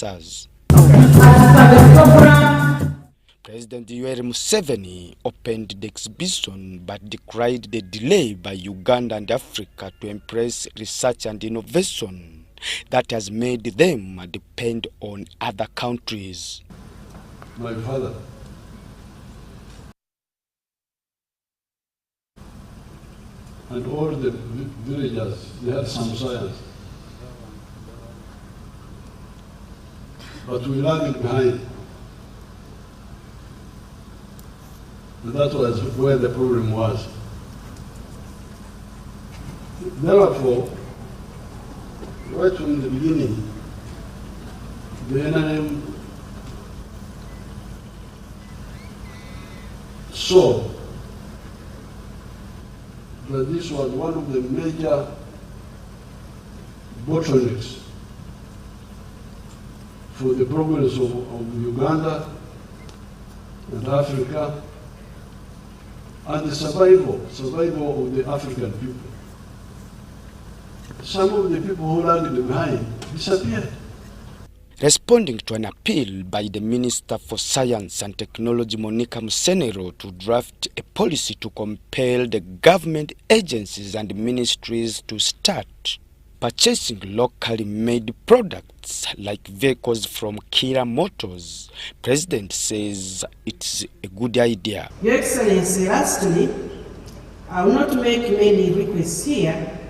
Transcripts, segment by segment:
President Yoweri Museveni opened the exhibition but decried the delay by Uganda and Africa to embrace research and innovation that has made them depend on other countries. My father and all the villagers, they had some science. But we lagged behind. And that was where the problem was. Therefore, right from the beginning, the NRM saw that this was one of the major bottlenecks for the progress of Uganda and Africa and the survival of the African people. Some of the people who lagged behind disappeared. Responding to an appeal by the Minister for Science and Technology, Monica Musenero, to draft a policy to compel the government agencies and ministries to start purchasing locally made products like vehicles from Kira Motors, President says it's a good idea. Your Excellency, lastly, I will not make many requests here,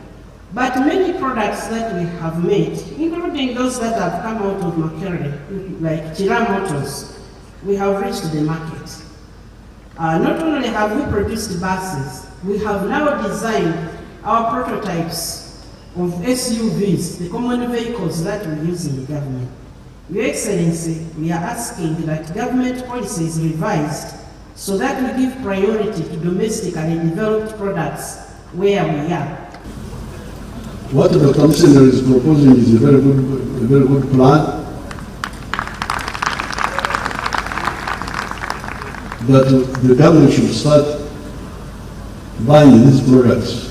but many products that we have made, including those that have come out of Micheal, like Kira Motors, we have reached the market. Not only have we produced buses, we have now designed our prototypes of SUVs, the common vehicles that we use in the government. Your Excellency, we are asking that government policy is revised so that we give priority to domestically developed products where we are. What the Commissioner is proposing is a very good plan. That the government should start buying these products.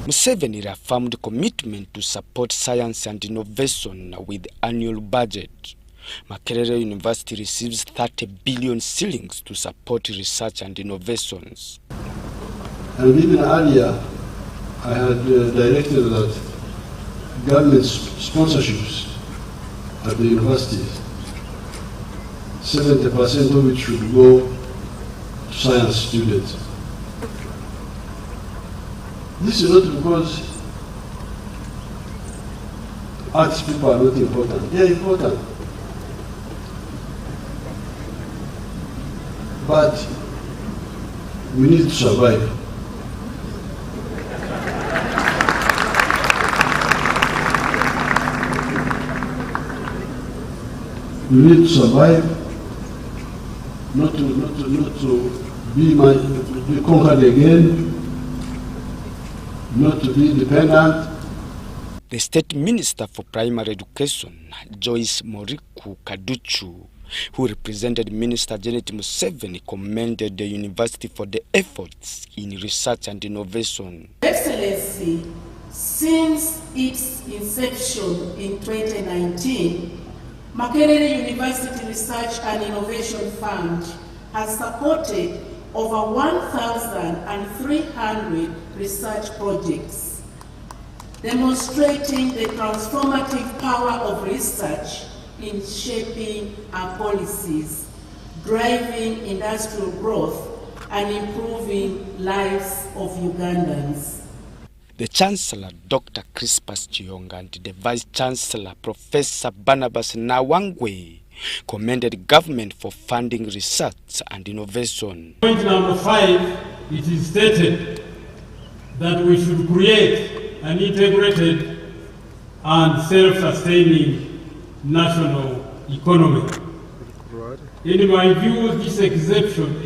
Museveni reaffirmed commitment to support science and innovation with annual budget. Makerere University receives 30 billion shillings to support research and innovations. And even earlier, I had directed that government sponsorships at the universities, 70% of it should go to science students. This is not because arts people are not important. They are important. But we need to survive. We need to survive, not to be conquered again, not to be independent. The State Minister for Primary Education, Joyce Moriku Kaduchu, who represented Minister Janet Museveni, commended the university for the efforts in research and innovation. Excellency, since its inception in 2019, Makerere University Research and Innovation Fund has supported over 1,300 research projects, demonstrating the transformative power of research in shaping our policies, driving industrial growth, and improving lives of Ugandans. The Chancellor, Dr. Crispus Chiyonga, and the Vice Chancellor, Professor Barnabas Nawangwe, commended the government for funding research and innovation. Point number 5, it is stated that we should create an integrated and self-sustaining national economy. In my view, this exhibition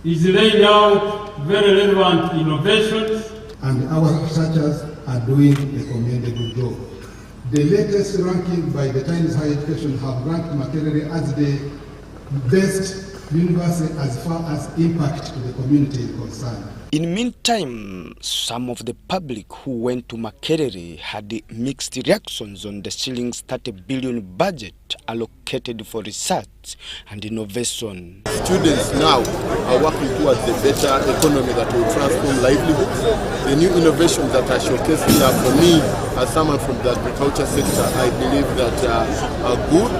is laying out very relevant innovations. And our researchers are doing a commendable job. The latest ranking by the Times Higher Education have ranked Makerere as the best universal as far as impact to the community is concerned. In the meantime, some of the public who went to Makerere had mixed reactions on the shillings 30 billion budget allocated for research and innovation. Students now are working towards a better economy that will transform livelihoods. The new innovations that are showcased here, for me, as someone from the agriculture sector, I believe that are good.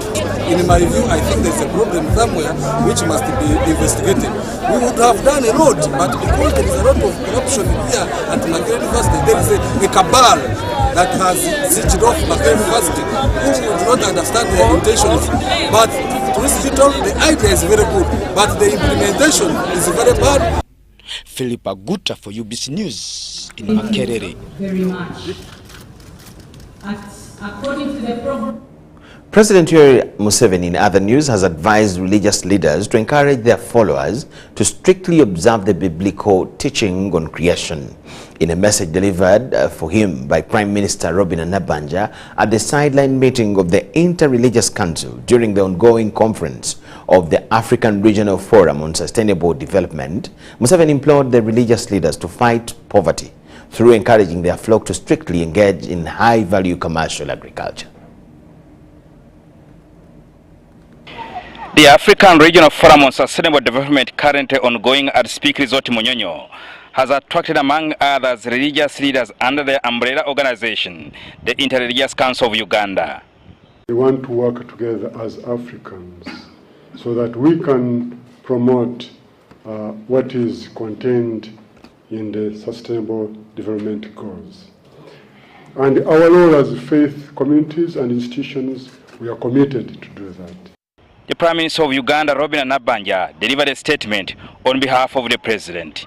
In my view, I think there's a problem somewhere which must be investigated. We would have done a lot, but because there is a lot of corruption here at Makerere University, there is a cabal that has switched off Makerere University who do not understand their intentions. But the idea is very good, but the implementation is very bad. Philip Aguta for UBC News in Makerere. Very much. According to the program. President Yoweri Museveni, in other news, has advised religious leaders to encourage their followers to strictly observe the biblical teaching on creation. In a message delivered for him by Prime Minister Robin Anabanja at the sideline meeting of the Inter-Religious Council during the ongoing conference of the African Regional Forum on Sustainable Development, Museveni implored the religious leaders to fight poverty through encouraging their flock to strictly engage in high-value commercial agriculture. The African Regional Forum on Sustainable Development, currently ongoing at Speak Resort Munyonyo, has attracted, among others, religious leaders under the umbrella organization, the Inter-Religious Council of Uganda. We want to work together as Africans so that we can promote what is contained in the Sustainable Development Goals. And our role as faith communities and institutions, we are committed to do that. The Prime Minister of Uganda, Robin Anabanja, delivered a statement on behalf of the President.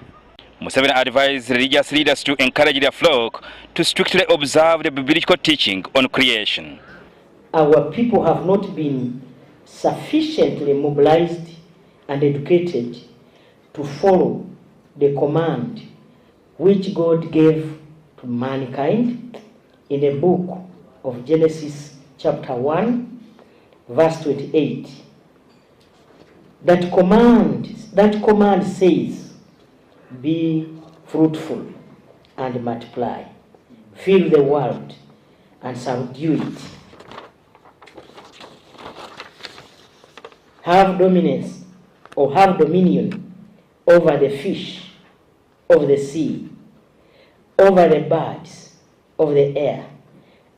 Museveni advised religious leaders to encourage their flock to strictly observe the biblical teaching on creation. Our people have not been sufficiently mobilized and educated to follow the command which God gave to mankind in the book of Genesis chapter 1, verse 28. That command says, be fruitful and multiply, fill the world and subdue it. Have dominance or have dominion over the fish of the sea, over the birds of the air,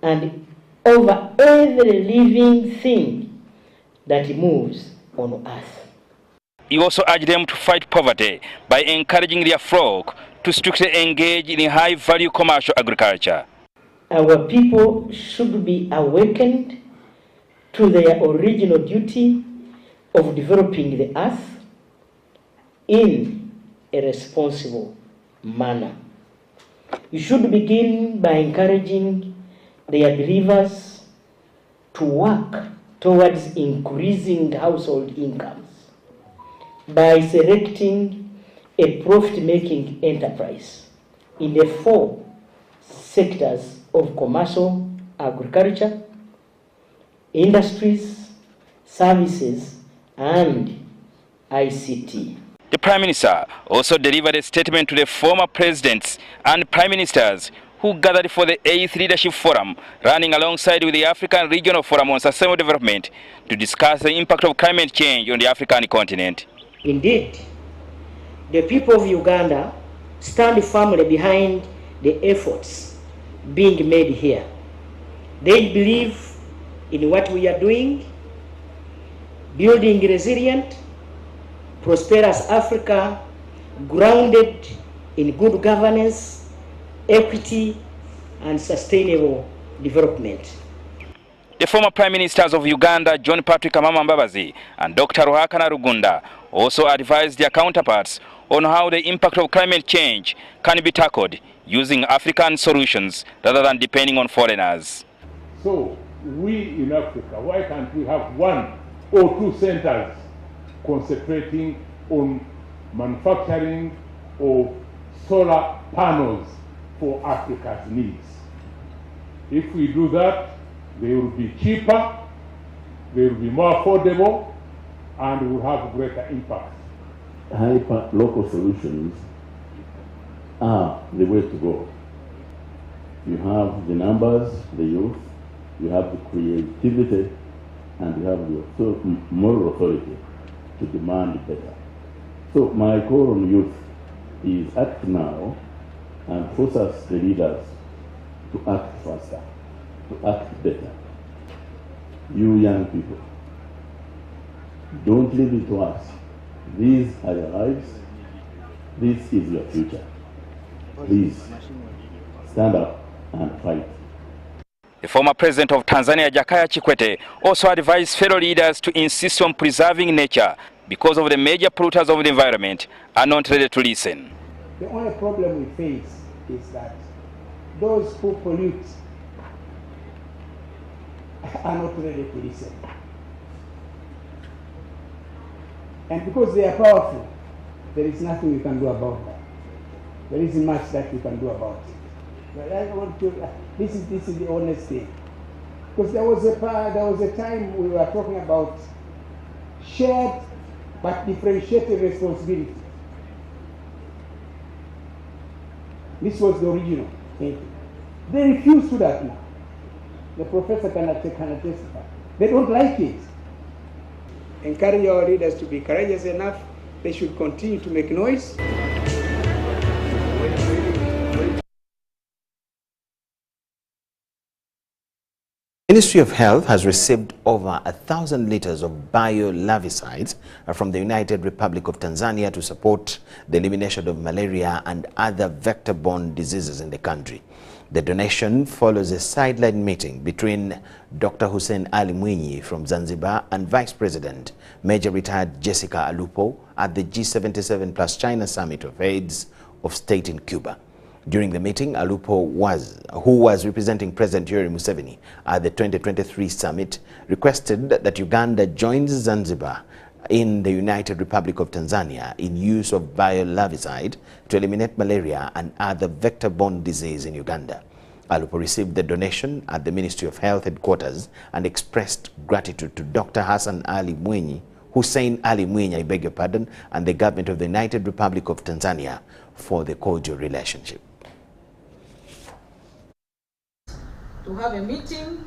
and over every living thing that moves on earth. He also urged them to fight poverty by encouraging their flock to strictly engage in high-value commercial agriculture. Our people should be awakened to their original duty of developing the earth in a responsible manner. You should begin by encouraging their believers to work towards increasing household incomes by selecting a profit-making enterprise in the 4 sectors of commercial agriculture, industries, services, and ICT. The Prime Minister also delivered a statement to the former presidents and prime ministers who gathered for the 8th Leadership Forum, running alongside with the African Regional Forum on Sustainable Development to discuss the impact of climate change on the African continent. Indeed, the people of Uganda stand firmly behind the efforts being made here. They believe in what we are doing, building resilient, prosperous Africa, grounded in good governance, equity, and sustainable development. The former Prime Ministers of Uganda, John Patrick Amama Mbabazi and Dr. Ruhakana Rugunda, also advised their counterparts on how the impact of climate change can be tackled using African solutions rather than depending on foreigners. So, we in Africa, why can't we have 1 or 2 centers concentrating on manufacturing of solar panels for Africa's needs? If we do that, they will be cheaper, they will be more affordable, and will have greater impact. Hyper-local solutions are the way to go. You have the numbers, the youth, you have the creativity, and you have the moral authority to demand better. So my call on youth is act now and force us, the leaders, to act faster, to act better. You young people, don't leave it to us. These are your lives. This is your future. Please stand up and fight. The former president of Tanzania, Jakaya Kikwete, also advised fellow leaders to insist on preserving nature because of the major polluters of the environment are not ready to listen. The only problem we face is that those who pollute are not ready to listen. And because they are powerful, there is nothing we can do about that. There isn't much that we can do about it. But I want to, this is the honest thing. Because there was a time we were talking about shared but differentiated responsibility. This was the original thinking. They refuse to that now. The professor cannot testify. They don't like it. Encourage our leaders to be courageous enough. They should continue to make noise. Ministry of Health has received over 1,000 liters of biolarvicides from the United Republic of Tanzania to support the elimination of malaria and other vector-borne diseases in the country. The donation follows a sideline meeting between Dr. Hussein Ali Mwinyi from Zanzibar and Vice President Major Retired Jessica Alupo at the G77 plus China Summit of Heads of State in Cuba. During the meeting, Alupo, who was representing President Yoweri Museveni at the 2023 summit, requested that Uganda joins Zanzibar in the United Republic of Tanzania in use of biolarvicide to eliminate malaria and other vector-borne disease in Uganda. Alupo received the donation at the Ministry of Health headquarters and expressed gratitude to Dr. Hussein Ali Mwinyi, I beg your pardon, and the government of the United Republic of Tanzania for the cordial relationship. To have a meeting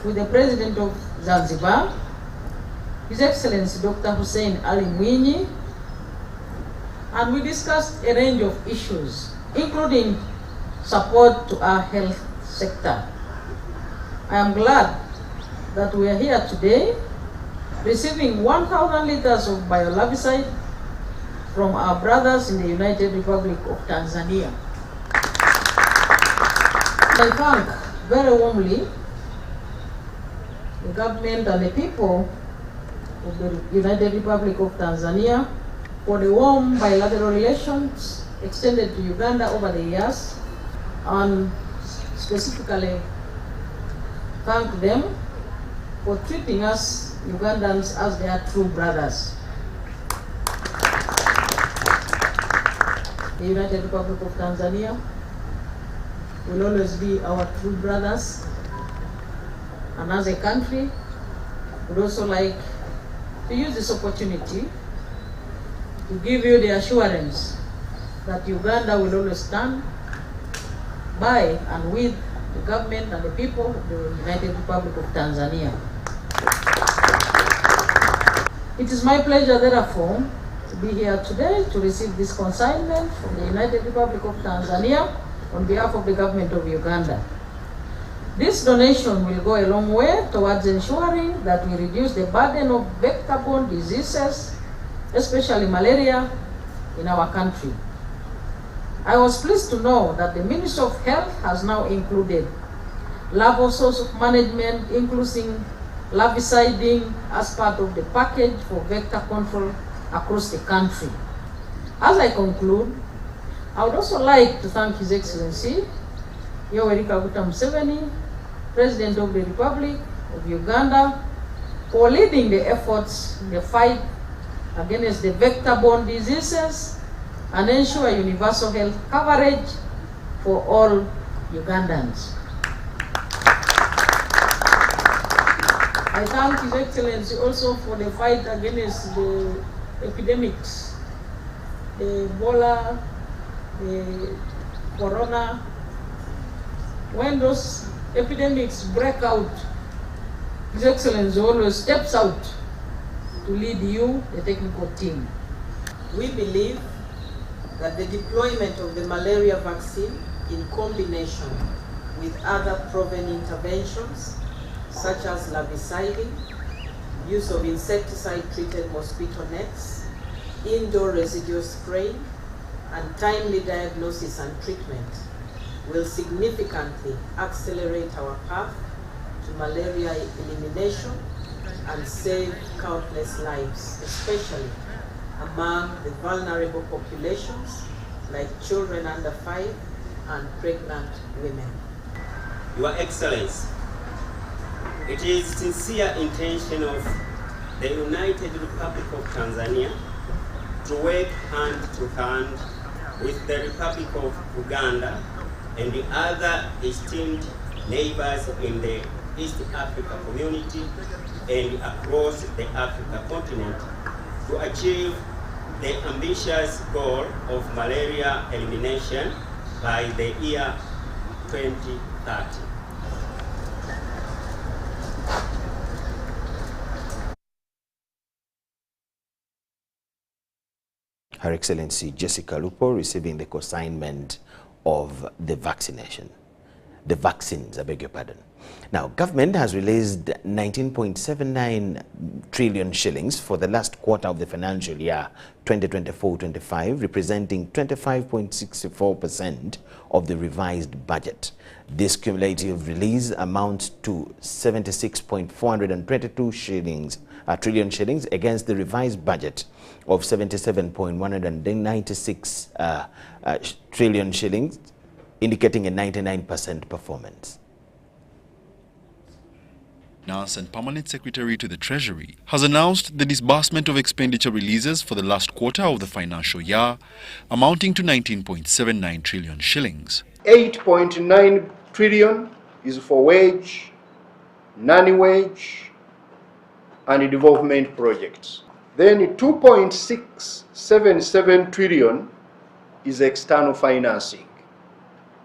with the President of Zanzibar, His Excellency Dr. Hussein Ali Mwinyi, and we discussed a range of issues, including support to our health sector. I am glad that we are here today receiving 1,000 liters of biolarvicide from our brothers in the United Republic of Tanzania. I thank very warmly the government and the people of the United Republic of Tanzania for the warm bilateral relations extended to Uganda over the years, and specifically thank them for treating us Ugandans as their true brothers. The United Republic of Tanzania will always be our true brothers, and as a country, we'd also like to use this opportunity to give you the assurance that Uganda will always stand by and with the government and the people of the United Republic of Tanzania. It is my pleasure, therefore, to be here today to receive this consignment from the United Republic of Tanzania on behalf of the government of Uganda. This donation will go a long way towards ensuring that we reduce the burden of vector-borne diseases, especially malaria, in our country. I was pleased to know that the Ministry of Health has now included larval source of management, including larviciding, as part of the package for vector control across the country. As I conclude, I would also like to thank His Excellency Yoweri Museveni, President of the Republic of Uganda, for leading the efforts in the fight against the vector-borne diseases and ensure universal health coverage for all Ugandans. I thank His Excellency also for the fight against the epidemics, the Ebola, the Corona. When those epidemics break out, His Excellency always steps out to lead you, the technical team. We believe that the deployment of the malaria vaccine in combination with other proven interventions such as larviciding, use of insecticide-treated mosquito nets, indoor residual spraying, and timely diagnosis and treatment will significantly accelerate our path to malaria elimination and save countless lives, especially among the vulnerable populations like children under 5 and pregnant women. Your Excellency, it is sincere intention of the United Republic of Tanzania to work hand to hand with the Republic of Uganda and the other esteemed neighbors in the East Africa community and across the Africa continent to achieve the ambitious goal of malaria elimination by the year 2030. Her Excellency Jessica Lupo receiving the consignment of the vaccines, I beg your pardon. Now, government has released 19.79 trillion shillings for the last quarter of the financial year 2024-25, representing 25.64% of the revised budget. This cumulative release amounts to 76.422 trillion shillings against the revised budget of 77.196 trillion shillings, indicating a 99% performance. Finance and Permanent Secretary to the Treasury has announced the disbursement of expenditure releases for the last quarter of the financial year, amounting to 19.79 trillion shillings. 8.9 trillion is for wage, non-wage, and development projects. Then 2.677 trillion is external financing,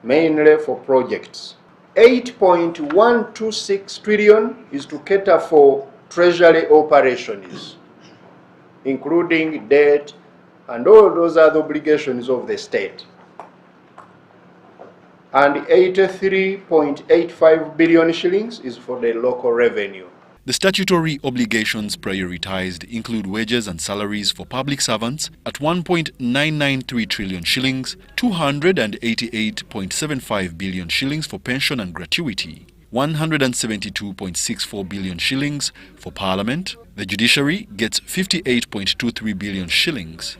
mainly for projects. 8.126 trillion is to cater for treasury operations, including debt and all those other obligations of the state. And 83.85 billion shillings is for the local revenue. The statutory obligations prioritized include wages and salaries for public servants at 1.993 trillion shillings, 288.75 billion shillings for pension and gratuity, 172.64 billion shillings for Parliament. The judiciary gets 58.23 billion shillings.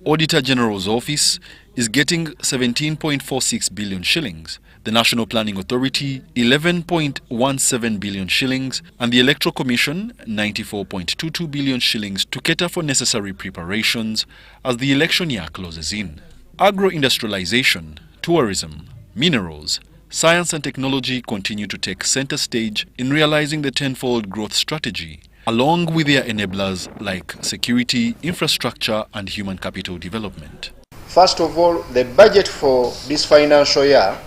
Auditor General's Office is getting 17.46 billion shillings. The National Planning Authority, 11.17 billion shillings, and the Electoral Commission, 94.22 billion shillings to cater for necessary preparations as the election year closes in. Agro-industrialization, tourism, minerals, science and technology continue to take center stage in realizing the tenfold growth strategy, along with their enablers like security, infrastructure, and human capital development. First of all, the budget for this financial year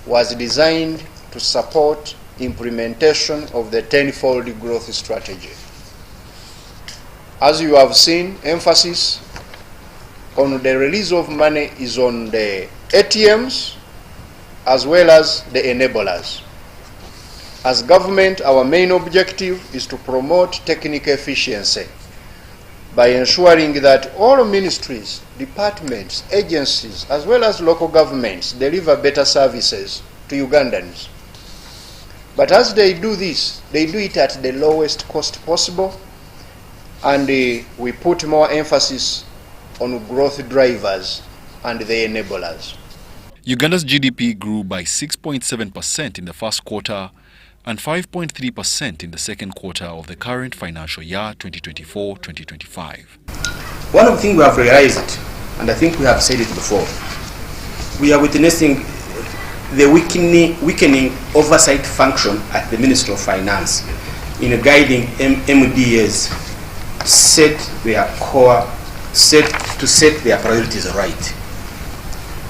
was designed to support implementation of the tenfold growth strategy. As you have seen, emphasis on the release of money is on the ATMs as well as the enablers. As government, our main objective is to promote technical efficiency by ensuring that all ministries, departments, agencies, as well as local governments deliver better services to Ugandans. But as they do this, they do it at the lowest cost possible, and we put more emphasis on growth drivers and the enablers. Uganda's GDP grew by 6.7% in the first quarter and 5.3% in the second quarter of the current financial year 2024-2025. One of the things we have realized, and I think we have said it before, we are witnessing the weakening oversight function at the Ministry of Finance. in guiding MDAs set their priorities right.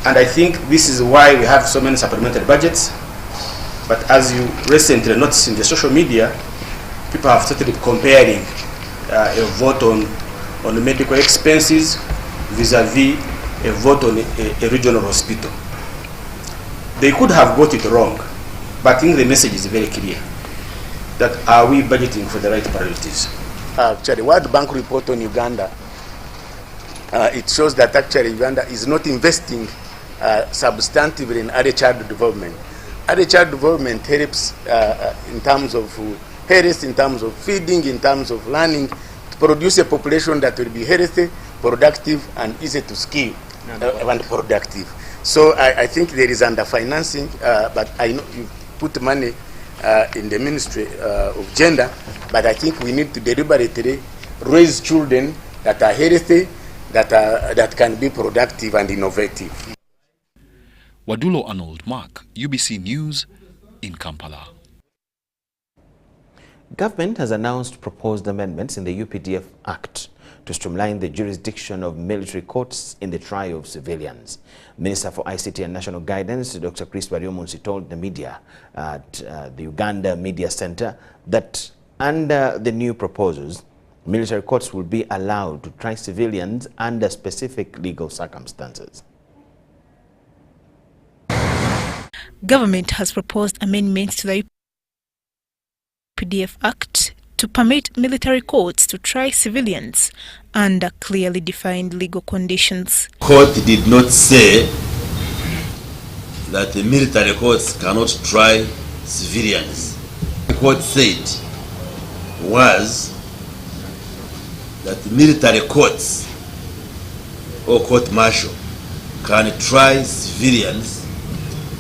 And I think this is why we have so many supplementary budgets. But as you recently noticed in the social media, people have started comparing a vote on medical expenses vis-a-vis a vote on a regional hospital. They could have got it wrong, but I think the message is very clear that are we budgeting for the right priorities? Actually, World Bank report on Uganda, it shows that actually Uganda is not investing substantively in early child development. Early child development helps in terms of health, in terms of feeding, in terms of learning, to produce a population that will be healthy, productive, and easy to scale and productive. So I think there is underfinancing, but I know you put money in the Ministry of Gender, but I think we need to deliberately raise children that are healthy, that can be productive and innovative. Wadulo Arnold Mark, UBC News in Kampala. Government has announced proposed amendments in the UPDF Act to streamline the jurisdiction of military courts in the trial of civilians. Minister for ICT and National Guidance, Dr. Chris Baryomunsi, told the media at the Uganda Media Center that under the new proposals, military courts will be allowed to try civilians under specific legal circumstances. Government has proposed amendments to the UPDF Act to permit military courts to try civilians under clearly defined legal conditions. Court did not say that the military courts cannot try civilians. The court said was that the military courts or court martial can try civilians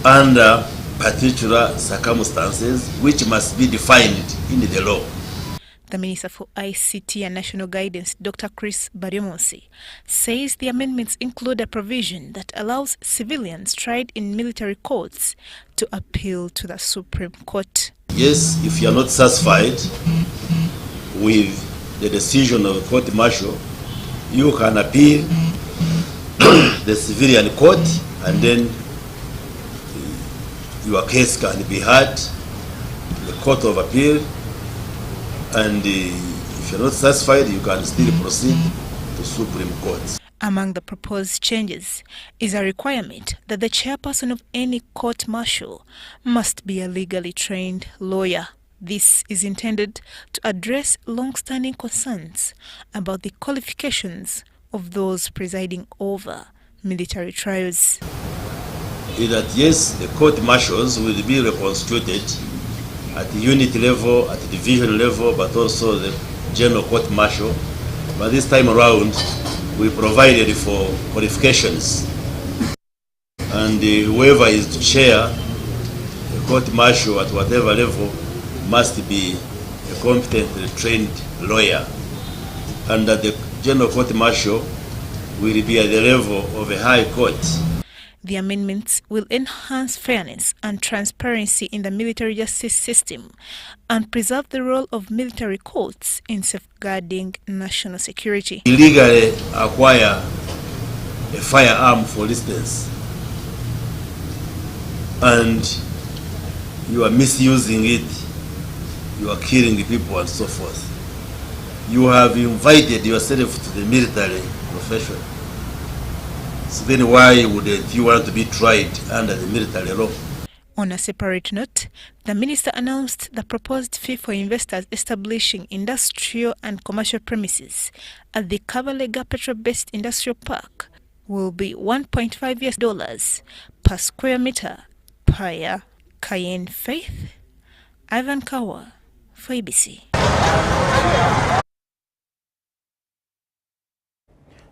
under particular circumstances which must be defined in the law. The Minister for ICT and National Guidance, Dr. Chris Baryomunsi, says the amendments include a provision that allows civilians tried in military courts to appeal to the Supreme Court. Yes, if you are not satisfied with the decision of the court martial, you can appeal the civilian court, and then your case can be heard in the Court of Appeal, and if you're not satisfied, you can still proceed to Supreme Court. Among the proposed changes is a requirement that the chairperson of any court martial must be a legally trained lawyer. This is intended to address long-standing concerns about the qualifications of those presiding over military trials. Is that yes, the court martials will be reconstituted at the unit level, at the division level, but also the general court martial. But this time around, we provided for qualifications, and whoever is to chair the court martial at whatever level must be a competent, trained lawyer, and that the general court martial will be at the level of a high court. The amendments will enhance fairness and transparency in the military justice system and preserve the role of military courts in safeguarding national security. Illegally acquire a firearm, for instance, and you are misusing it, you are killing people and so forth. You have invited yourself to the military profession. So then why would you want to be tried under the military law? On a separate note, the minister announced the proposed fee for investors establishing industrial and commercial premises at the Kabalega petrol-based industrial park will be $1.5 per square meter per year. Cayenne Faith, Ivan Kawa for ABC.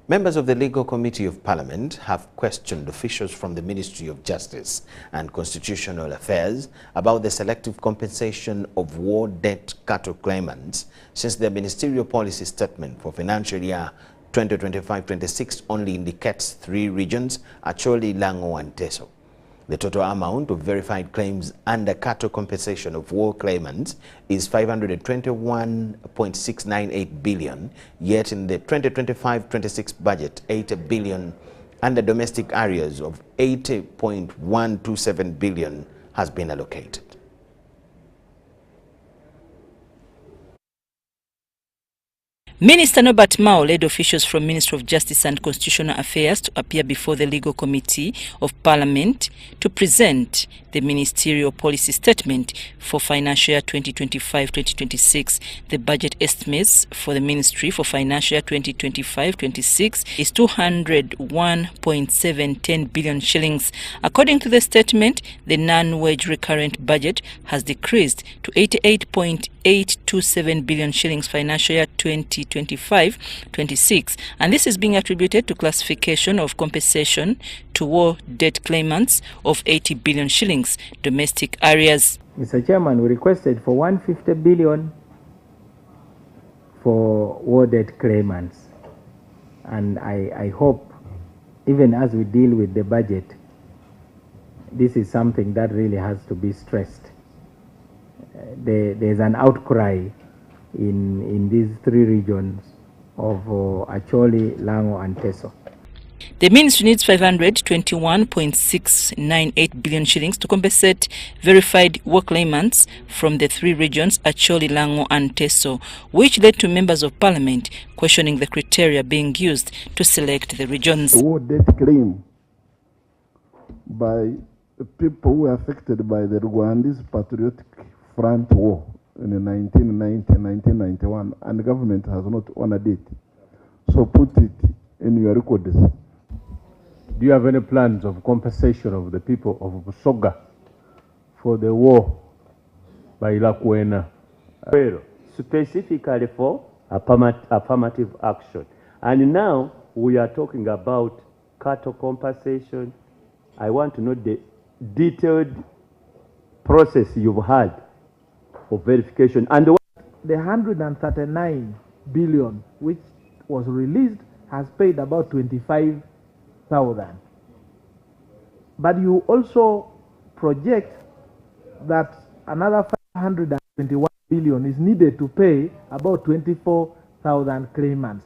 Members of the Legal Committee of Parliament have questioned officials from the Ministry of Justice and Constitutional Affairs about the selective compensation of war debt cattle claimants, since their ministerial policy statement for financial year 2025-26 only indicates 3 regions, Acholi, Lango and Teso. The total amount of verified claims under cattle compensation of war claimants is 521.698 billion, yet in the 2025-26 budget, 80 billion under domestic areas of 80.127 billion has been allocated. Minister Norbert Mao led officials from Ministry of Justice and Constitutional Affairs to appear before the Legal Committee of Parliament to present the ministerial policy statement for financial year 2025-2026. The budget estimates for the ministry for financial year 2025-26 is 201.710 billion shillings. According to the statement, the non-wage recurrent budget has decreased to 88.827 billion shillings financial year 2025-26, and this is being attributed to classification of compensation to war debt claimants of 80 billion shillings, domestic areas. Mr. Chairman, we requested for 150 billion for war debt claimants, and I hope, even as we deal with the budget, this is something that really has to be stressed. There's an outcry in these three regions of Acholi, Lango and Teso. The ministry needs 521.698 billion shillings to compensate verified war claimants from the three regions, Acholi, Lango and Teso, which led to members of parliament questioning the criteria being used to select the regions. The war debt claim by the people who were affected by the Rwandese Patriotic Front War in 1990-1991, and the government has not honored it. So put it in your records. Do you have any plans of compensation of the people of Busoga for the war by Lakwena? Specifically for affirmative action. And now we are talking about cattle compensation. I want to know the detailed process you've had of verification. And the 139 billion which was released has paid about 25,000. But you also project that another 521 billion is needed to pay about 24,000 claimants.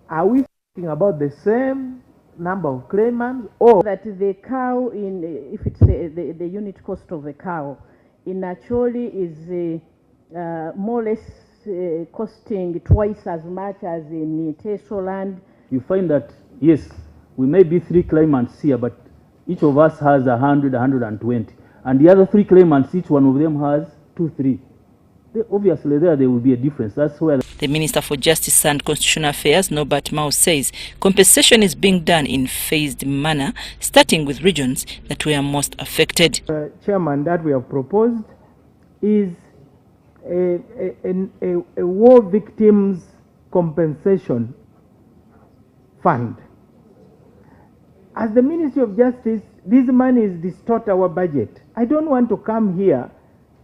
Are we talking about the same number of claimants, or that the cow in, if it's the unit cost of a cow in Acholi is more or less costing twice as much as in Teso land? You find that, yes, we may be three claimants here, but each of us has 100, 120. And the other three claimants, each one of them has 2, 3. Obviously, there will be a difference. That's where the Minister for Justice and Constitutional Affairs, Norbert Mao, says compensation is being done in phased manner, starting with regions that were most affected. Chairman, that we have proposed is a war victims compensation fund. As the Ministry of Justice, this money is distort our budget. I don't want to come here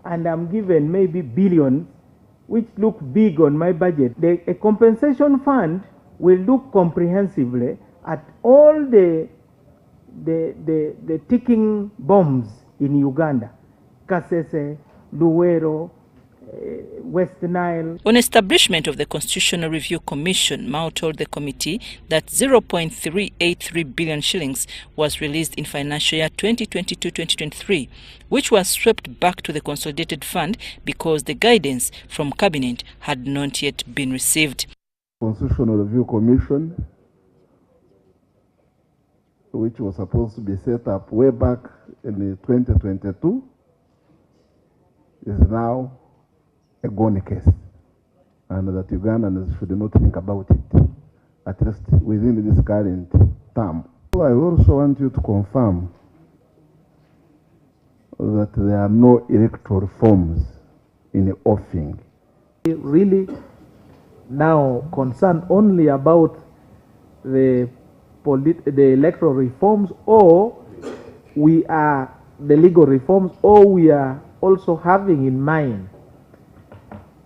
and I'm given maybe billions which look big on my budget. A compensation fund will look comprehensively at all the ticking bombs in Uganda, Kasese, Luwero, West Nile. On establishment of the Constitutional Review Commission, Mao told the committee that 0.383 billion shillings was released in financial year 2022-2023, which was swept back to the Consolidated Fund because the guidance from Cabinet had not yet been received. Constitutional Review Commission, which was supposed to be set up way back in 2022, is now a gone case, and that Ugandans should not think about it, at least within this current term. I also want you to confirm that there are no electoral reforms in the offing. Really now concerned only about the electoral reforms, or we are the legal reforms, or we are also having in mind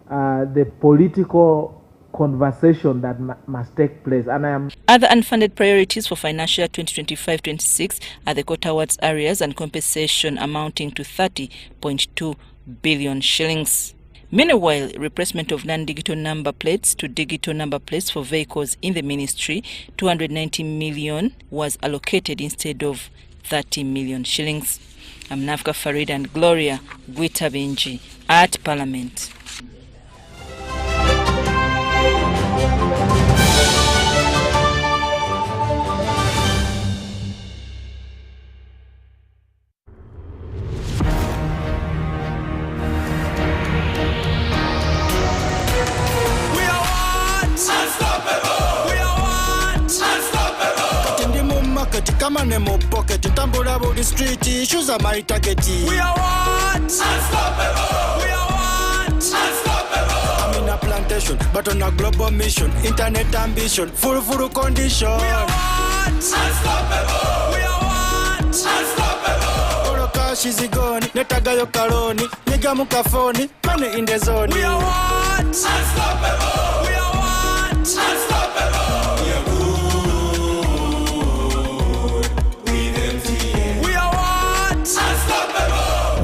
the political conversation that must take place. And I am. Other unfunded priorities for financial year 2025-26 are the quota awards areas and compensation amounting to 30.2 billion shillings. Meanwhile, replacement of non-digital number plates to digital number plates for vehicles in the ministry, 290 million was allocated instead of 30 million shillings. I'm Nafka Farid and Gloria Gwitabinji at Parliament. Kama nemo pocket, tambula body street, issues are my target. We are what? Unstoppable. We are what? Unstoppable. I'm in a plantation, but on a global mission. Internet ambition, full condition. We are what? Unstoppable. We are what? Unstoppable. Oro cash is gone, netaga yo kaloni, niga mukafoni, money in the zone. We are what? Unstoppable. We are what? Unstoppable.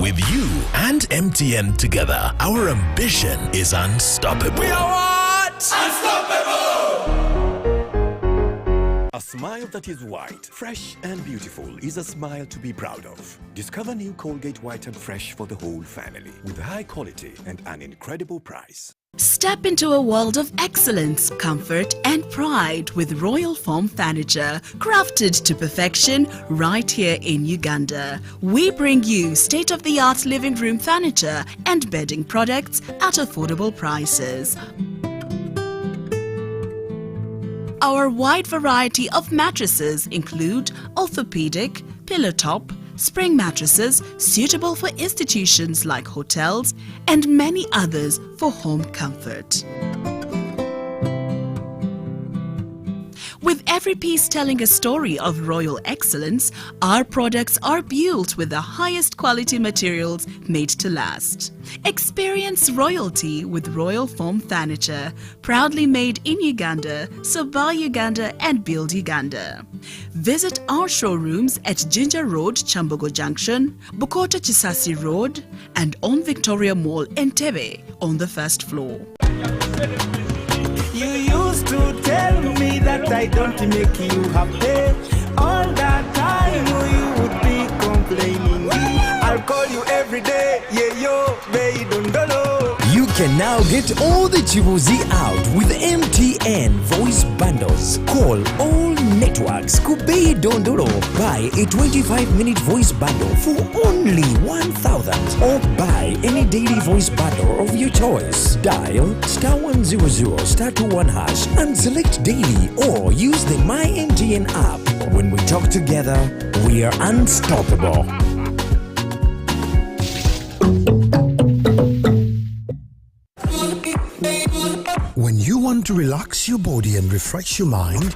With you and MTN together, our ambition is unstoppable. We are what? Unstoppable! A smile that is white, fresh and beautiful is a smile to be proud of. Discover new Colgate White and Fresh for the whole family with high quality and an incredible price. Step into a world of excellence, comfort and pride with Royal Foam Furniture, crafted to perfection right here in Uganda. We bring you state-of-the-art living room furniture and bedding products at affordable prices. Our wide variety of mattresses include orthopedic, pillow top, spring mattresses suitable for institutions like hotels, and many others for home comfort. With every piece telling a story of royal excellence, our products are built with the highest quality materials made to last. Experience royalty with Royal Foam Furniture, proudly made in Uganda, so buy Uganda and build Uganda. Visit our showrooms at Ginger Road, Chambogo Junction, Bukota Chisasi Road, and on Victoria Mall, Entebbe, on the first floor. You used to tell me that I don't make you happy. All that time you would be complaining. I'll call you every day, yeah yo, baby dondolo. You can now get all the Chibuzi out with MTN voice bundles. Call all networks, Kubei Dondoro. Buy a 25-minute voice bundle for only 1,000 or buy any daily voice bundle of your choice. Dial *100 *21 hash and select daily or use the My MTN app. When we talk together, we are unstoppable. When you want to relax your body and refresh your mind,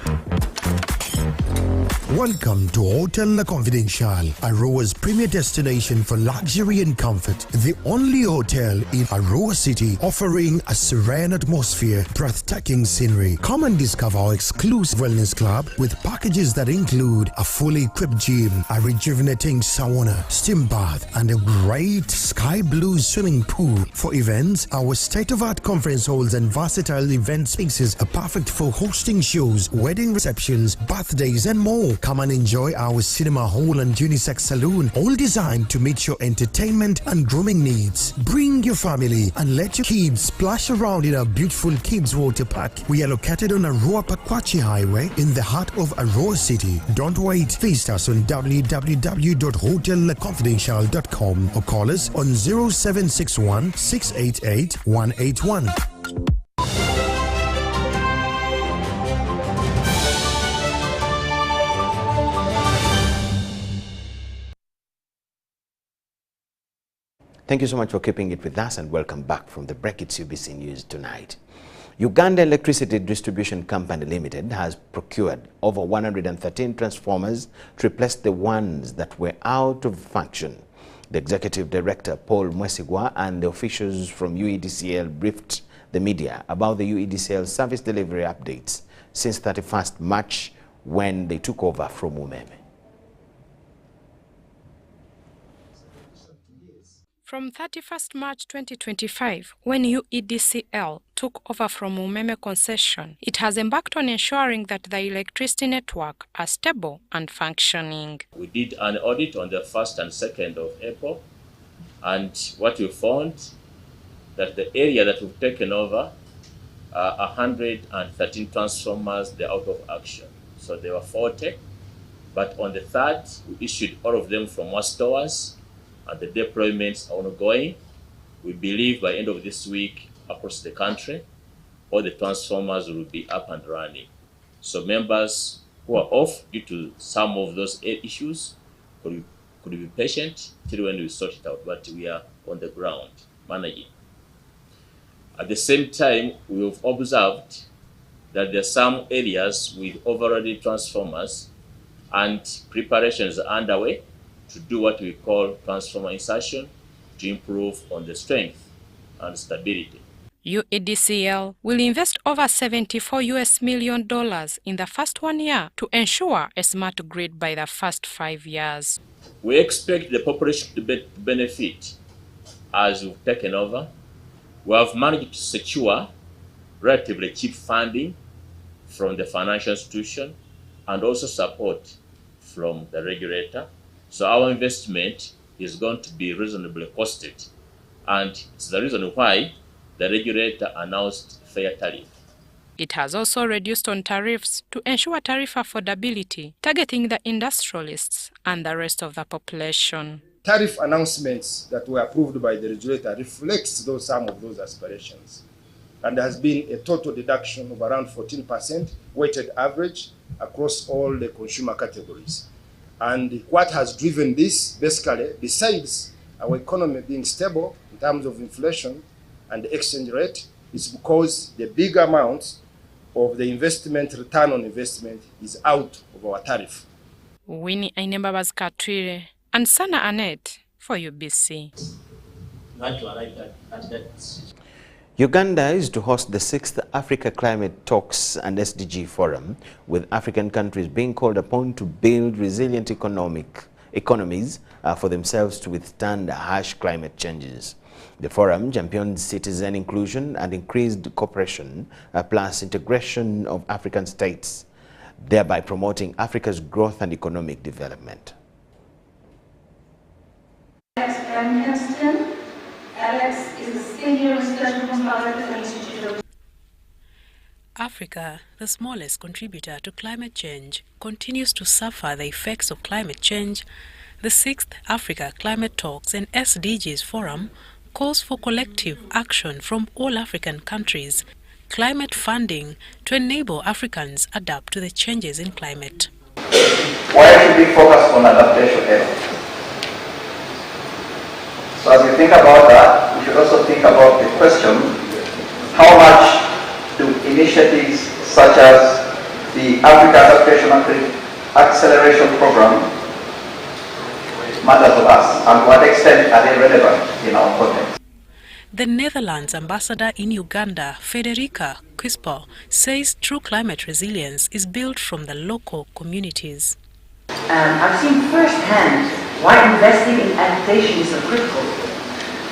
welcome to Hotel La Confidential, Aroa's premier destination for luxury and comfort. The only hotel in Aroa City offering a serene atmosphere, breathtaking scenery. Come and discover our exclusive wellness club with packages that include a fully equipped gym, a rejuvenating sauna, steam bath, and a great sky blue swimming pool. For events, our state-of-art conference halls and versatile event spaces are perfect for hosting shows, wedding receptions, birthdays, and more. Come and enjoy our cinema hall and unisex saloon, all designed to meet your entertainment and grooming needs. Bring your family and let your kids splash around in our beautiful kids water park. We are located on Aroa Pakwachi Highway in the heart of Aroa City. Don't wait. Visit us on www.hotellaconfidential.com or call us on 0761 688 181. Thank you so much for keeping it with us and welcome back from the break. It's UBC News tonight. Uganda Electricity Distribution Company Limited has procured over 113 transformers to replace the ones that were out of function. The Executive Director, Paul Mwesigwa, and the officials from UEDCL briefed the media about the UEDCL service delivery updates since 31st March when they took over from Umeme. From 31st March 2025, when UEDCL took over from Umeme concession, it has embarked on ensuring that the electricity network are stable and functioning. We did an audit on the 1st and 2nd of April, and what we found that the area that we've taken over, 113 transformers, they're out of action. So they were 40, but on the 3rd, we issued all of them from our stores, and the deployments are ongoing. We believe by end of this week, across the country, all the transformers will be up and running. So members who are off due to some of those issues could be patient till when we sort it out, but we are on the ground managing. At the same time, we have observed that there are some areas with overloaded transformers, and preparations are underway to do what we call transformer insertion to improve on the strength and stability. UEDCL will invest over $74 million in the first 1 year to ensure a smart grid by the first 5 years. We expect the population to benefit as we've taken over. We have managed to secure relatively cheap funding from the financial institution and also support from the regulator. So our investment is going to be reasonably costed, and it's the reason why the regulator announced fair tariff. It has also reduced on tariffs to ensure tariff affordability, targeting the industrialists and the rest of the population. Tariff announcements that were approved by the regulator reflects some of those aspirations, and there has been a total deduction of around 14% weighted average across all the consumer categories. And what has driven this, basically, besides our economy being stable in terms of inflation and the exchange rate, is because the big amount of the investment, return on investment, is out of our tariff. Winnie Ainembabaz Katwire and Sana Annette for UBC. Uganda is to host the 6th Africa Climate Talks and SDG Forum, with African countries being called upon to build resilient economies for themselves to withstand harsh climate changes. The forum champions citizen inclusion and increased cooperation, plus integration of African states, thereby promoting Africa's growth and economic development. Alex is a senior research consultant at the Institute of Africa, the smallest contributor to climate change, continues to suffer the effects of climate change. The 6th Africa Climate Talks and SDGs Forum calls for collective action from all African countries, climate funding to enable Africans adapt to the changes in climate. Why should we focus on adaptation efforts? So as we think about that, we should also think about the question, how much do initiatives such as the Africa Adaptation Acceleration Program matter to us, and to what extent are they relevant in our context? The Netherlands ambassador in Uganda, Federica Quispo, says true climate resilience is built from the local communities. I've seen firsthand why investing in adaptation is so critical.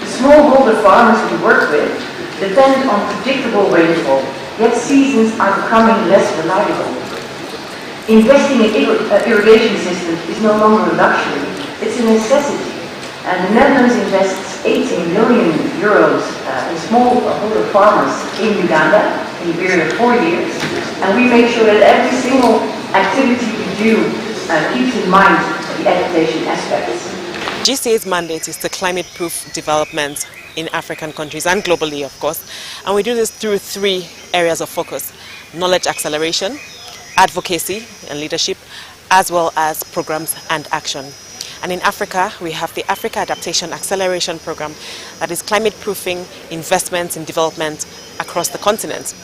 The smallholder farmers we work with depend on predictable rainfall, yet seasons are becoming less reliable. Investing in irrigation systems is no longer a luxury, it's a necessity. And the Netherlands invests 80 million euros in smallholder farmers in Uganda in a period of 4 years. And we make sure that every single activity we do keeps in mind the adaptation aspects. GCA's mandate is to climate-proof development in African countries and globally, of course. And we do this through 3 areas of focus: knowledge acceleration, advocacy and leadership, as well as programs and action. And in Africa, we have the Africa Adaptation Acceleration Program that is climate-proofing investments in development across the continent.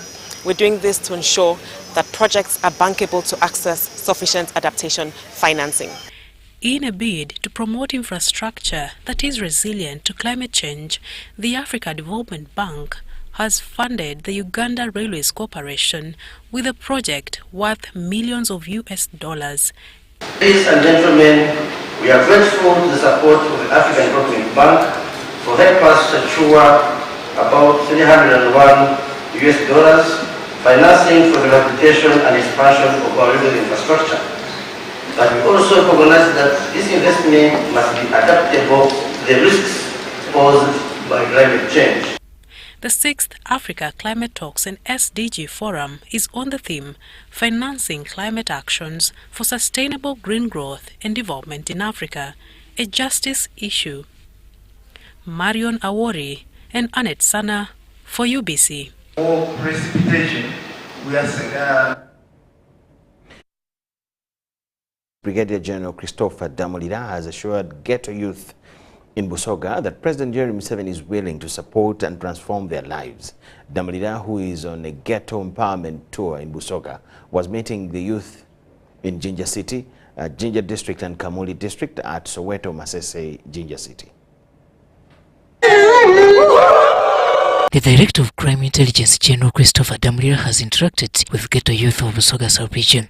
We're doing this to ensure that projects are bankable to access sufficient adaptation financing. In a bid to promote infrastructure that is resilient to climate change, the Africa Development Bank has funded the Uganda Railways Corporation with a project worth millions of US dollars. Ladies and gentlemen, we are grateful to the support of the African Development Bank for helping us secure about 301 US dollars financing for the rehabilitation and expansion of our railway infrastructure. But we also recognize that this investment must be adaptable to the risks posed by climate change. The 6th Africa Climate Talks and SDG Forum is on the theme Financing Climate Actions for Sustainable Green Growth and Development in Africa, a Justice Issue. Marion Awori and Annette Sana for UBC. Or precipitation, we are Brigadier General Christopher Damolira has assured Ghetto youth in Busoga that President Yoweri Museveni is willing to support and transform their lives. Damolira, who is on a Ghetto empowerment tour in Busoga, was meeting the youth in Jinja City, Jinja District and Kamuli District at Soweto Masese, Jinja City. The Director of Crime Intelligence, General Christopher Damolira, has interacted with Ghetto youth of Busoga sub-region.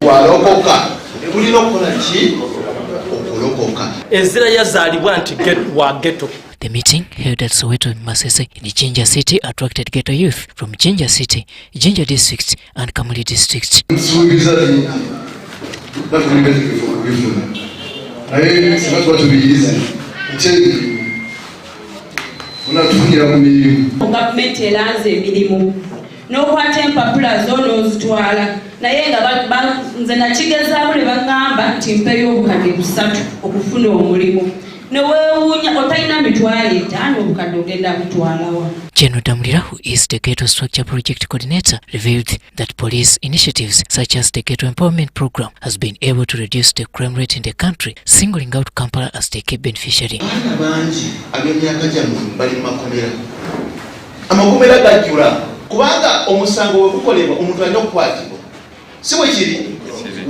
The meeting, held at Soweto Masese in Jinja City, attracted Ghetto youth from Jinja City, Jinja District and Kamuli District. Gavumenti eranze emirimu n'okwata empapula z'onoozitwala naye nga nze nakigezaamu ne bagamba nti mpeyo obukadde 3 okufuna omulimu neweewuunya otalina mitwalo 5 obukadde ogenda butwalawa. General Damolira, who is the Ghetto Structure Project Coordinator, revealed that police initiatives such as the Ghetto Empowerment Program has been able to reduce the crime rate in the country, singling out Kampala as the key beneficiary. Amakomera gajjula kubanga omusango we gukolebwa omuntu alina okukwatibwa si bwe kiri.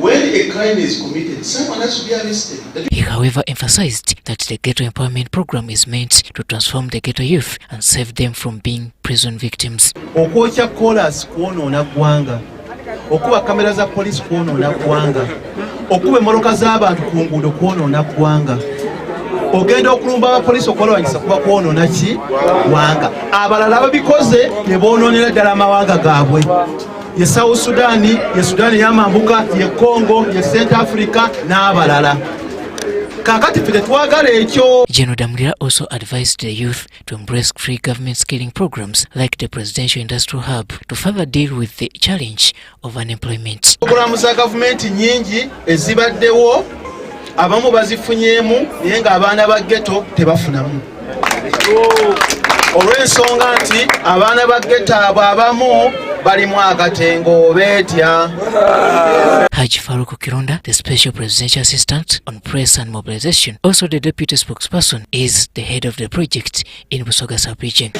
When a crime is committed, someone has to be arrested. He, however, emphasized that the Ghetto Empowerment Program is meant to transform the Ghetto youth and save them from being prison victims. Okwokya kolas kwonoona ggwanga, okuba kamera za poliisi kwonoona ggwanga, okuba emmoloka z'abantu ku nguudo kwonoona ggwanga, ogenda okulumba abapoliisi okwolawanyisa kuba kwonoona ki ggwanga. Abalala babikoze ne boonoonera ddala amawanga gaabwe. Ye South Sudan, ye Sudan y'amambuka, ye Congo, ye Central Africa n'abalala. Kakati ffe tetwagala ekyo. General Damolira also advised the youth to embrace free government skilling programs like the Presidential Industrial Hub to further deal with the challenge of unemployment. Programu za gavumenti nnyingi ezibaddewo abamu bazifunyeemu naye ng'abaana ba ghetto tebafunamu. Olw'ensonga nti abaana ba ghetto abo abamu balimu akatengo beetya. Haji Faruku Kironda, the Special Presidential Assistant on Press and Mobilization, also the Deputy Spokesperson, is the head of the project in Busoga sub-region.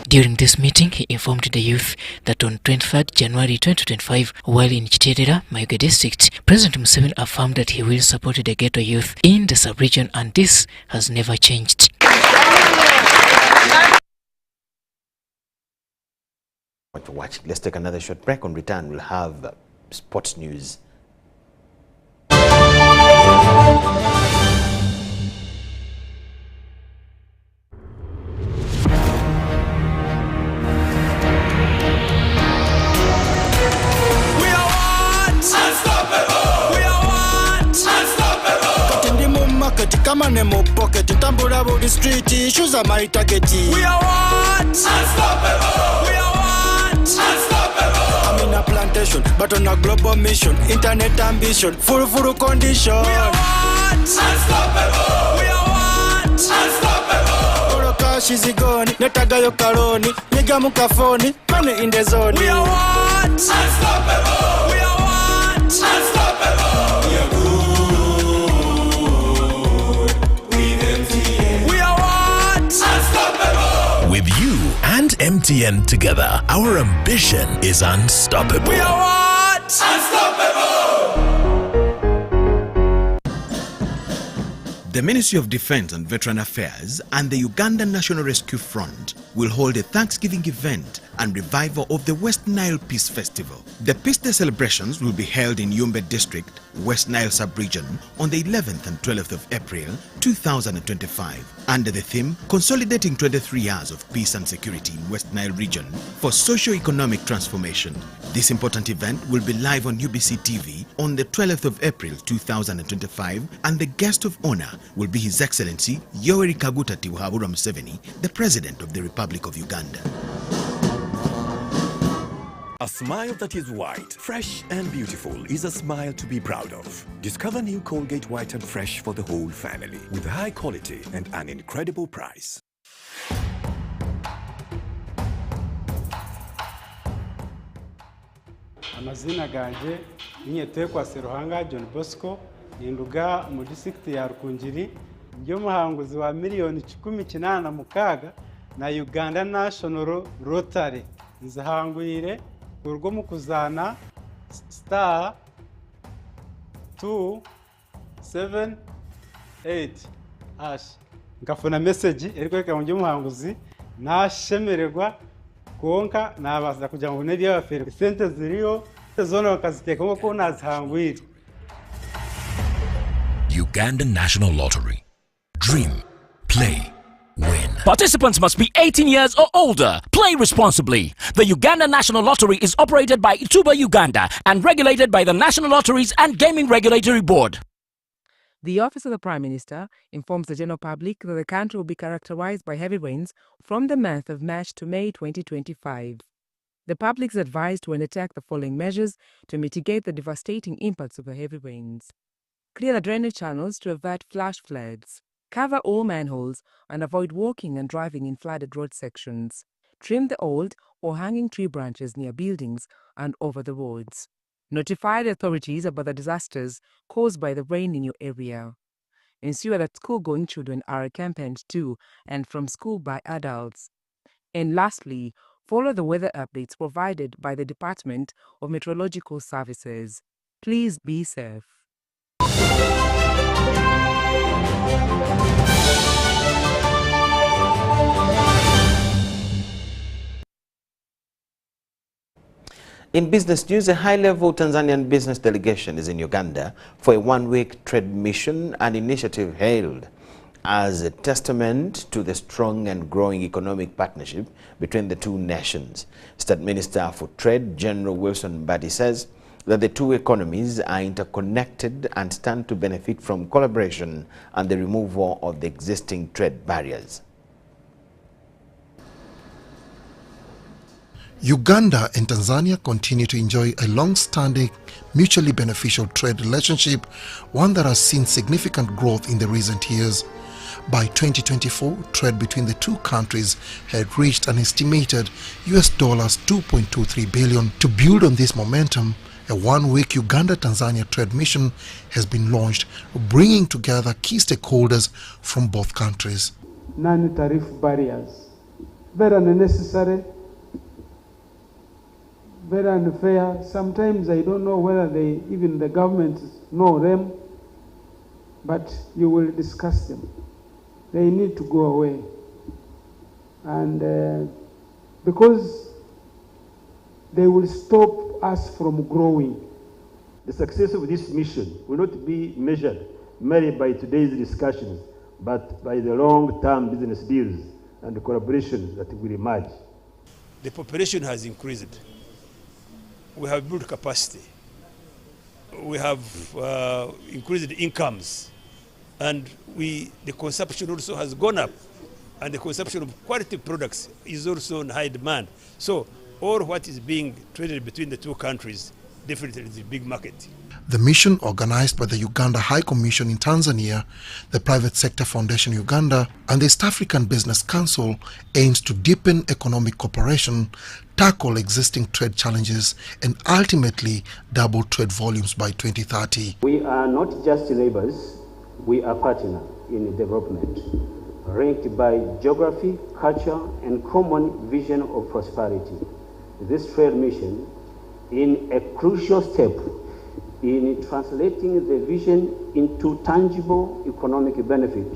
During this meeting, he informed the youth that on 23rd January 2025, while in Chiterera, Mayuge district, President Museveni affirmed that he will support the Ghetto youth in the sub-region, and this has never changed. For watching. Let's take another short break. On return, we'll have sports news. Kama nemo pocket, tambula body street, issues are my target. We are what? Unstoppable. We are what? Unstoppable. I'm in a plantation, but on a global mission. Internet ambition, full condition. We are what? Unstoppable. We are what? Unstoppable. Oro cash is gone, netaga yo karoni, niga mukafoni, money in the zone. We are what? Unstoppable. We are what? Unstoppable. We are good. With you and MTN together, our ambition is unstoppable. We are what? Unstoppable! The Ministry of Defense and Veteran Affairs and the Uganda National Rescue Front will hold a Thanksgiving event and revival of the West Nile Peace Festival. The Peace Day celebrations will be held in Yumbe District, West Nile Sub-Region on the 11th and 12th of April 2025 under the theme Consolidating 23 Years of Peace and Security in West Nile Region for Socio-Economic Transformation. This important event will be live on UBC TV on the 12th of April 2025 and the guest of honor will be His Excellency Yoweri Kaguta Tibuhaburwa Museveni, the President of the Republic of Uganda. A smile that is white, fresh and beautiful is a smile to be proud of. Discover new Colgate White and Fresh for the whole family with high quality and an incredible price. Amazina ganje ninyetekwa Seruhanga John Bosco ninduga mu district ya Rukungiri byo muhanguzi wa miliyoni 16 na Uganda National Rotary nzahangwire urwo mu kuzana star 278 ash ngafuna message eriko mu muhanguzi nashemererwa konka nabaza kugira ngo neri y'abafere sente ziriyo zona bakaziteka ngo nazihangwire. Uganda National Lottery. Dream, play, win. Participants must be 18 years or older. Play responsibly. The Uganda National Lottery is operated by Ituba Uganda and regulated by the National Lotteries and Gaming Regulatory Board. The Office of the Prime Minister informs the general public that the country will be characterized by heavy rains from the month of March to May 2025. The public is advised to undertake the following measures to mitigate the devastating impacts of the heavy rains. Clear the drainage channels to avert flash floods. Cover all manholes and avoid walking and driving in flooded road sections. Trim the old or hanging tree branches near buildings and over the roads. Notify the authorities about the disasters caused by the rain in your area. Ensure that school-going children are accompanied to and from school by adults. And lastly, follow the weather updates provided by the Department of Meteorological Services. Please be safe. In business news, a high-level Tanzanian business delegation is in Uganda for a one-week trade mission, an initiative hailed as a testament to the strong and growing economic partnership between the two nations. State Minister for Trade, General Wilson Mbadi, says that the two economies are interconnected and stand to benefit from collaboration and the removal of the existing trade barriers. Uganda and Tanzania continue to enjoy a long-standing, mutually beneficial trade relationship, one that has seen significant growth in the recent years. By 2024, trade between the two countries had reached an estimated $2.23 billion. To build on this momentum, a one-week Uganda-Tanzania trade mission has been launched, bringing together key stakeholders from both countries. Non-tariff barriers, very unnecessary, very unfair. Sometimes I don't know whether even the government know them, but you will discuss them. They need to go away. And because they will stop us from growing. The success of this mission will not be measured merely by today's discussions, but by the long-term business deals and the collaboration that will emerge. The population has increased. We have built capacity. We have increased incomes. And the consumption also has gone up. And the consumption of quality products is also in high demand. So all what is being traded between the two countries definitely is a big market. The mission, organized by the Uganda High Commission in Tanzania, the Private Sector Foundation Uganda, and the East African Business Council, aims to deepen economic cooperation, tackle existing trade challenges, and ultimately double trade volumes by 2030. We are not just neighbors, we are partners in development. linked by geography, culture, and common vision of prosperity. This trade mission is a crucial step in translating the vision into tangible economic benefit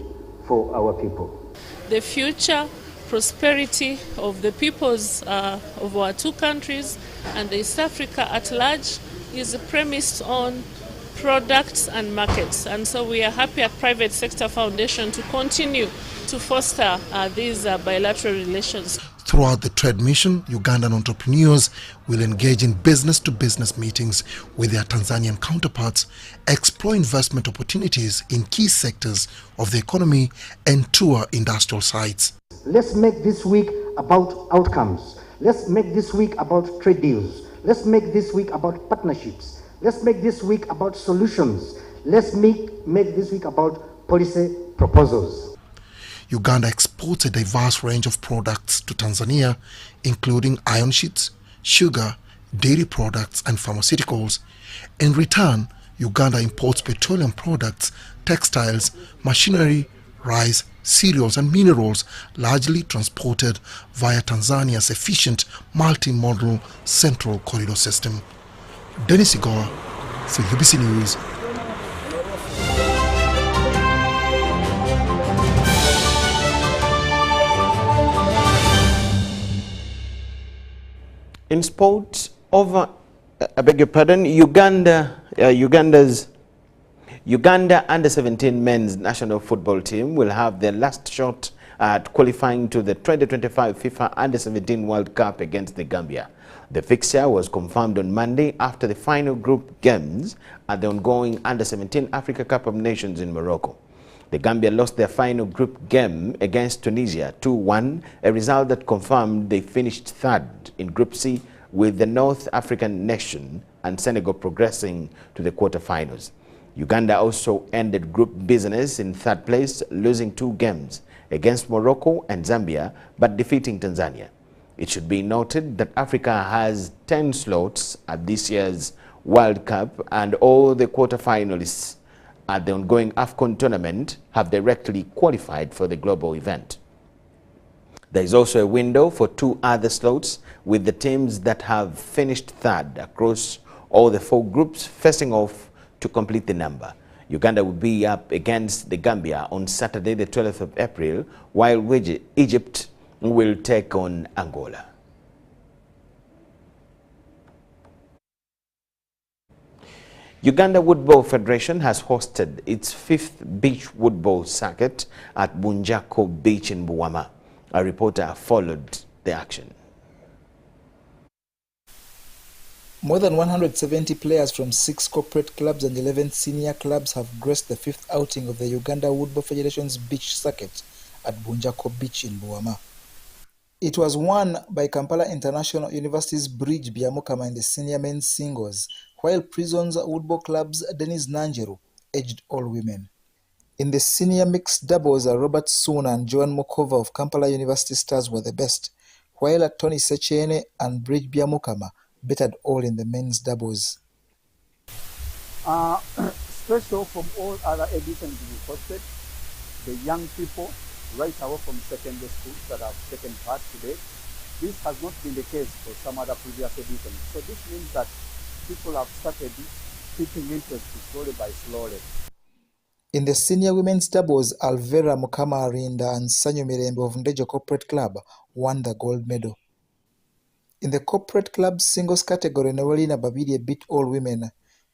for our people. The future prosperity of the peoples of our two countries and East Africa at large is premised on products and markets. And so we are happy at Private Sector Foundation to continue to foster these bilateral relations. Throughout the trade mission, Ugandan entrepreneurs will engage in business-to-business meetings with their Tanzanian counterparts, explore investment opportunities in key sectors of the economy, and tour industrial sites. Let's make this week about outcomes. Let's make this week about trade deals. Let's make this week about partnerships. Let's make this week about solutions. Let's make this week about policy proposals. Uganda exports a diverse range of products to Tanzania, including iron sheets, sugar, dairy products, and pharmaceuticals. In return, Uganda imports petroleum products, textiles, machinery, rice, cereals, and minerals, largely transported via Tanzania's efficient multimodal central corridor system. Dennis Igor for UBC News. In sport, I beg your pardon, Uganda under-17 men's national football team will have their last shot at qualifying to the 2025 FIFA Under-17 World Cup against the Gambia. The fixture was confirmed on Monday after the final group games at the ongoing Under-17 Africa Cup of Nations in Morocco. The Gambia lost their final group game against Tunisia 2-1, a result that confirmed they finished third in Group C, with the North African nation and Senegal progressing to the quarterfinals. Uganda also ended group business in third place, losing 2 games against Morocco and Zambia, but defeating Tanzania. It should be noted that Africa has 10 slots at this year's World Cup, and all the quarterfinalists at the ongoing AFCON tournament have directly qualified for the global event. There is also a window for 2 other slots, with the teams that have finished third across all the 4 groups facing off to complete the number. Uganda will be up against the Gambia on Saturday, the 12th of April, while Egypt will take on Angola. Uganda Woodball Federation has hosted its 5th beach woodball circuit at Bunjako Beach in Buwama. A reporter followed the action. More than 170 players from 6 corporate clubs and 11 senior clubs have graced the 5th outing of the Uganda Woodball Federation's beach circuit at Bunjako Beach in Buwama. It was won by Kampala International University's Bridge Byamukama in the senior men's singles, while Prison's Woodball Club's Dennis Nanjeru edged all women. In the senior mixed doubles, Robert Suna and Joan Mokova of Kampala University Stars were the best, while Tony Sechene and Bridge Byamukama bettered all in the men's doubles. Special from all other editions we hosted, the young people right away from secondary schools that have taken part today. This has not been the case for some other previous editions. So this means that people have started taking interest slowly by slowly. In the senior women's doubles, Alvera Mukama Arinda and Sanyo Mirembe of Ndejo Corporate Club won the gold medal. In the corporate club singles category, Nowelina Babidye beat all women.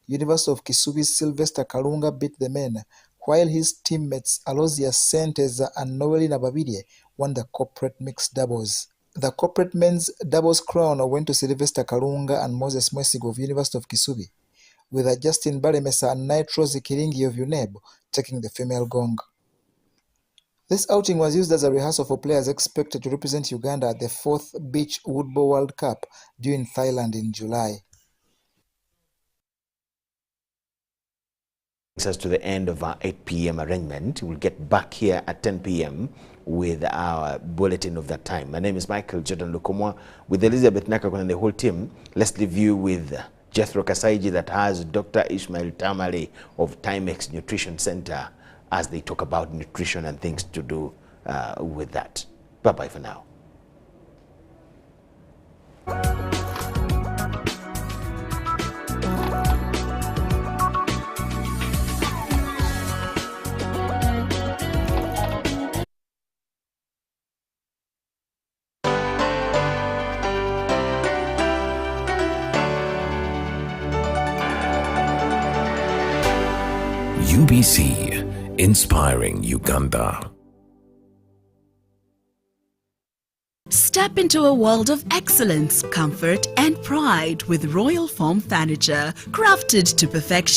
University of Kisubi's Sylvester Kalunga beat the men, while his teammates Alosia Senteza and Nowelina Babidye won the corporate mixed doubles. The corporate men's doubles crown went to Sylvester Kalunga and Moses Mwesigo of University of Kisubi, with Justin Balemesa and Nitrosi Kiringi of UNEB taking the female gong. This outing was used as a rehearsal for players expected to represent Uganda at the 4th Beach Woodball World Cup due in Thailand in July. Brings us to the end of our 8 p.m. arrangement. We'll get back here at 10 p.m. with our bulletin of that time. My name is Micheal Jordan Lukomwa. With Elizabeth Nakakon and the whole team, let's leave you with Jethro Kasaiji that has Dr. Ishmael Tamale of Timex Nutrition Center as they talk about nutrition and things to do with that. Bye-bye for now. UBC, inspiring Uganda. Step into a world of excellence, comfort and pride with Royal Foam Furniture, crafted to perfection.